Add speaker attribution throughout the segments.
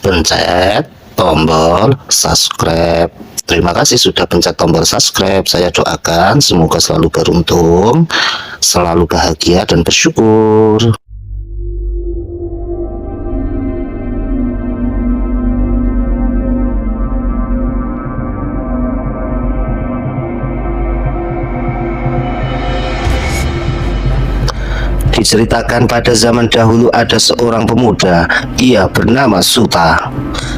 Speaker 1: pencet tombol subscribe. Terima kasih sudah pencet tombol subscribe. Saya doakan semoga selalu beruntung, selalu bahagia dan bersyukur. Diceritakan pada zaman dahulu ada seorang pemuda, ia bernama Suta.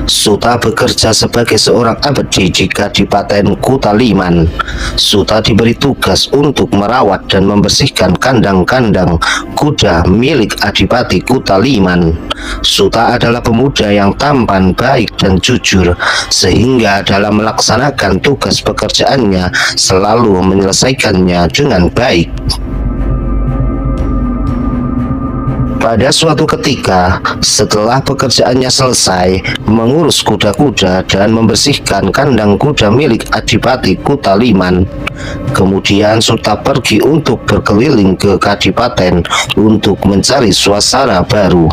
Speaker 1: Suta bekerja sebagai seorang abdi di Kadipaten Kutaliman. Suta diberi tugas untuk merawat dan membersihkan kandang-kandang kuda milik Adipati Kutaliman. Suta adalah pemuda yang tampan, baik dan jujur, sehingga dalam melaksanakan tugas pekerjaannya selalu menyelesaikannya dengan baik. Pada suatu ketika, setelah pekerjaannya selesai mengurus kuda-kuda dan membersihkan kandang kuda milik Adipati Kutaliman, kemudian Suta pergi untuk berkeliling ke Kadipaten untuk mencari suasana baru.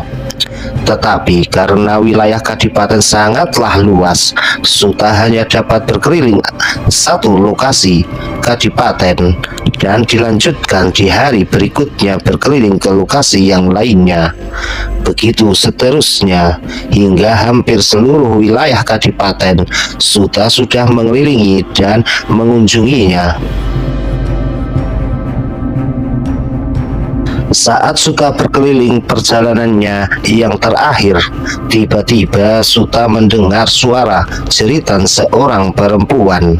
Speaker 1: Tetapi karena wilayah Kadipaten sangatlah luas, Suta hanya dapat berkeliling satu lokasi Kadipaten dan dilanjutkan di hari berikutnya berkeliling ke lokasi yang lainnya. Begitu seterusnya hingga hampir seluruh wilayah Kadipaten Suta sudah mengelilingi dan mengunjunginya. Saat Suta berkeliling perjalanannya yang terakhir, tiba-tiba Suta mendengar suara jeritan seorang perempuan.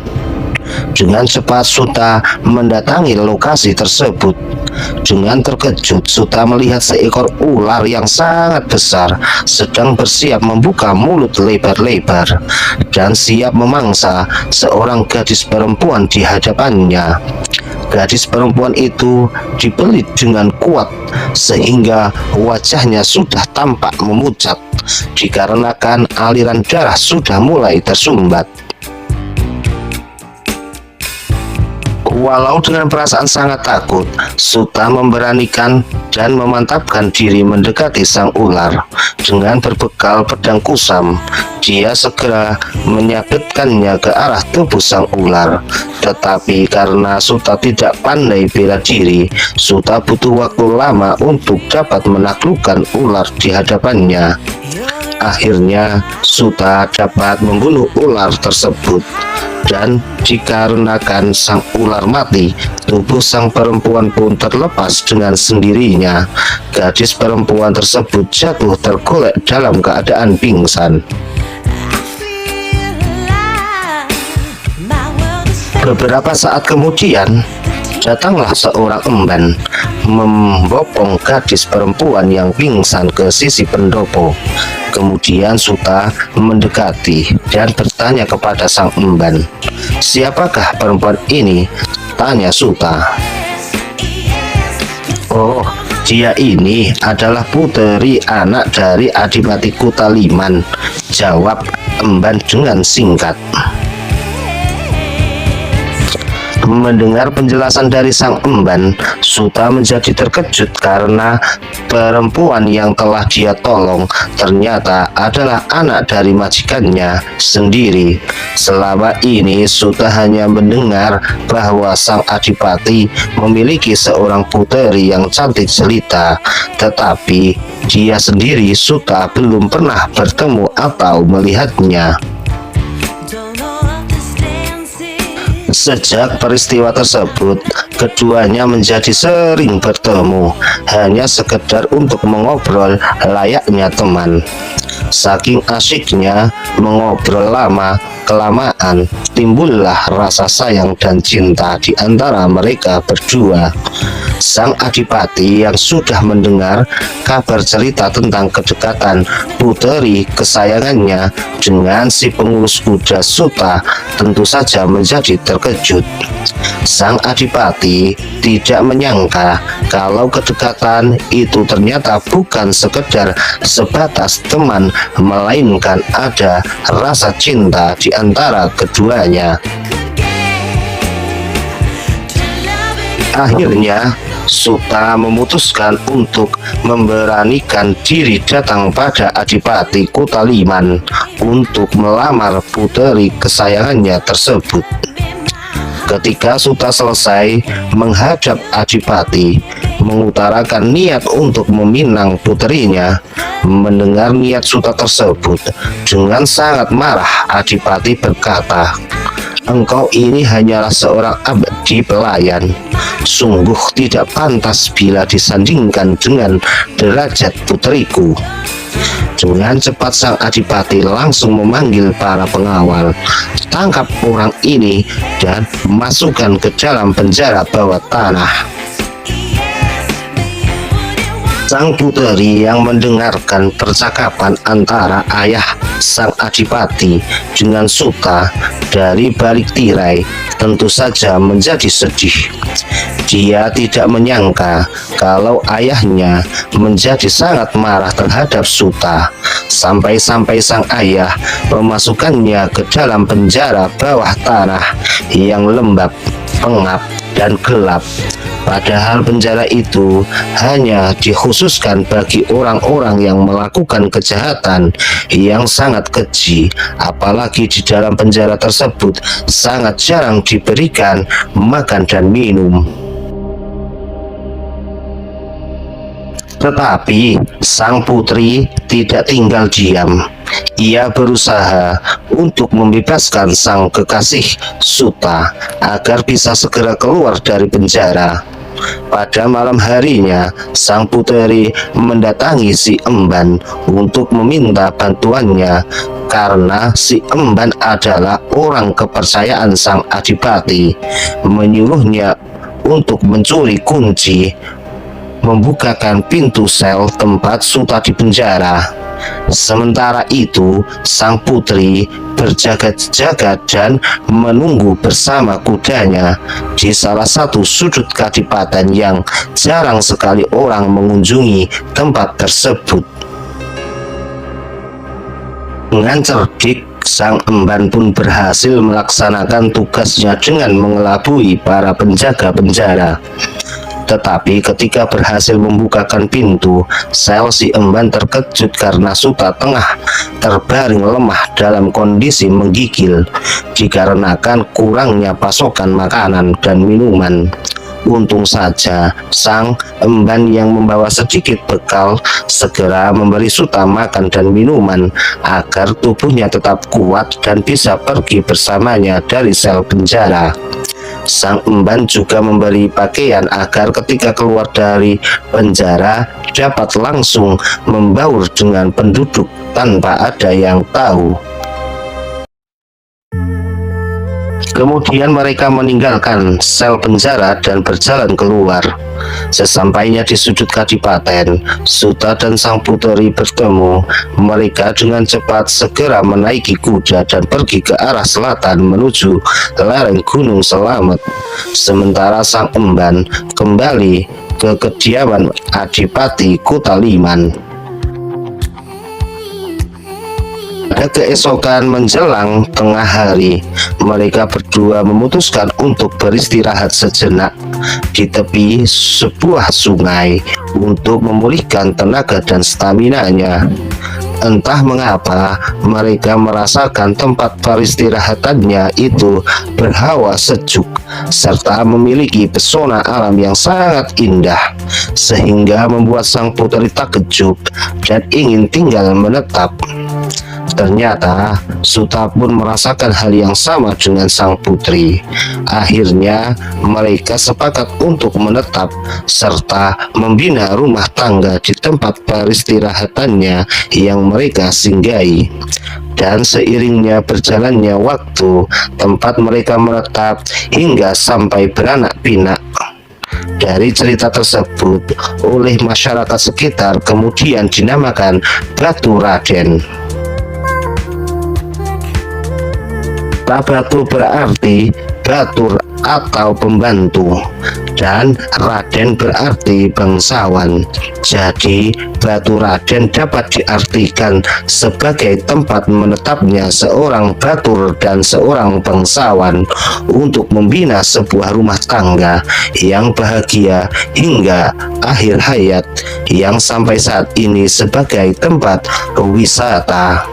Speaker 1: Dengan cepat Suta mendatangi lokasi tersebut. Dengan terkejut, Suta melihat seekor ular yang sangat besar sedang bersiap membuka mulut lebar-lebar dan siap memangsa seorang gadis perempuan di hadapannya. Gadis perempuan itu dibelit dengan kuat sehingga wajahnya sudah tampak memucat dikarenakan aliran darah sudah mulai tersumbat. Walau dengan perasaan sangat takut, Suta memberanikan dan memantapkan diri mendekati sang ular. Dengan berbekal pedang kusam, dia segera menyabetkannya ke arah tubuh sang ular. Tetapi karena Suta tidak pandai bela diri, Suta butuh waktu lama untuk dapat menaklukkan ular di hadapannya. Akhirnya Suta dapat membunuh ular tersebut. Dan dikarenakan sang ular mati, tubuh sang perempuan pun terlepas dengan sendirinya. Gadis perempuan tersebut jatuh tergolek dalam keadaan pingsan. Beberapa saat kemudian, datanglah seorang emban membopong gadis perempuan yang pingsan ke sisi pendopo. Kemudian Suta mendekati dan bertanya kepada sang emban, "Siapakah perempuan ini?" tanya Suta. "Oh, dia ini adalah puteri anak dari Adipati Kutaliman," jawab emban dengan singkat. Mendengar penjelasan dari sang emban, Suta menjadi terkejut karena perempuan yang telah dia tolong ternyata adalah anak dari majikannya sendiri. Selama ini Suta hanya mendengar bahwa sang adipati memiliki seorang puteri yang cantik jelita, tetapi dia sendiri Suta belum pernah bertemu atau melihatnya. Sejak peristiwa tersebut, keduanya menjadi sering bertemu, hanya sekedar untuk mengobrol layaknya teman. Saking asyiknya mengobrol lama, kelamaan timbullah rasa sayang dan cinta di antara mereka berdua. Sang adipati yang sudah mendengar kabar cerita tentang kedekatan puteri kesayangannya dengan si pengurus kuda Suta tentu saja menjadi terkejut. Sang adipati tidak menyangka kalau kedekatan itu ternyata bukan sekedar sebatas teman, melainkan ada rasa cinta di antara keduanya. Akhirnya Suta memutuskan untuk memberanikan diri datang pada Adipati Kutaliman untuk melamar puteri kesayangannya tersebut. Ketika Suta selesai menghadap Adipati, mengutarakan niat untuk meminang puterinya, mendengar niat Suta tersebut, dengan sangat marah Adipati berkata, "Engkau ini hanyalah seorang abdi pelayan. Sungguh tidak pantas bila disandingkan dengan derajat puteriku." Dengan cepat sang Adipati langsung memanggil para pengawal, "Tangkap orang ini dan masukkan ke dalam penjara bawah tanah." Sang puteri yang mendengarkan percakapan antara ayah sang Adipati dengan Suta dari balik tirai tentu saja menjadi sedih. Dia tidak menyangka kalau ayahnya menjadi sangat marah terhadap Suta, sampai-sampai sang ayah memasukkannya ke dalam penjara bawah tanah yang lembab, pengap, dan gelap. Padahal penjara itu hanya dikhususkan bagi orang-orang yang melakukan kejahatan yang sangat keji. Apalagi di dalam penjara tersebut sangat jarang diberikan makan dan minum. Tetapi sang putri tidak tinggal diam. Ia berusaha untuk membebaskan sang kekasih Suta agar bisa segera keluar dari penjara. Pada malam harinya, sang puteri mendatangi si Emban untuk meminta bantuannya karena si Emban adalah orang kepercayaan sang Adipati. Menyuruhnya untuk mencuri kunci, membukakan pintu sel tempat Suta di penjara. Sementara itu, sang putri berjaga-jaga dan menunggu bersama kudanya di salah satu sudut kadipaten yang jarang sekali orang mengunjungi tempat tersebut. Dengan cerdik, sang Emban pun berhasil melaksanakan tugasnya dengan mengelabui para penjaga penjara. Tetapi ketika berhasil membukakan pintu sel, si Emban terkejut karena Suta tengah terbaring lemah dalam kondisi menggigil dikarenakan kurangnya pasokan makanan dan minuman. Untung saja sang Emban yang membawa sedikit bekal segera memberi Suta makan dan minuman agar tubuhnya tetap kuat dan bisa pergi bersamanya dari sel penjara. Sang Emban juga memberi pakaian agar ketika keluar dari penjara dapat langsung membaur dengan penduduk tanpa ada yang tahu. Kemudian mereka meninggalkan sel penjara dan berjalan keluar. Sesampainya di sudut kadipaten, Suta dan sang puteri bertemu. Mereka dengan cepat segera menaiki kuda dan pergi ke arah selatan menuju lereng Gunung Selamet. Sementara sang Emban kembali ke kediaman Adipati Kutaliman. Pada keesokan menjelang tengah hari, mereka berdua memutuskan untuk beristirahat sejenak di tepi sebuah sungai untuk memulihkan tenaga dan stamina-nya. Entah mengapa mereka merasakan tempat peristirahatannya itu berhawa sejuk serta memiliki pesona alam yang sangat indah, sehingga membuat sang putri takjub dan ingin tinggal menetap. Ternyata Suta pun merasakan hal yang sama dengan sang putri. Akhirnya mereka sepakat untuk menetap serta membina rumah tangga di tempat peristirahatannya yang mereka singgahi. Dan seiringnya berjalannya waktu, tempat mereka menetap hingga sampai beranak pinak. Dari cerita tersebut oleh masyarakat sekitar kemudian dinamakan Batu Raden. Batu berarti batur atau pembantu, dan Raden berarti bangsawan. Jadi Batu Raden dapat diartikan sebagai tempat menetapnya seorang batur dan seorang bangsawan untuk membina sebuah rumah tangga yang bahagia hingga akhir hayat, yang sampai saat ini sebagai tempat wisata.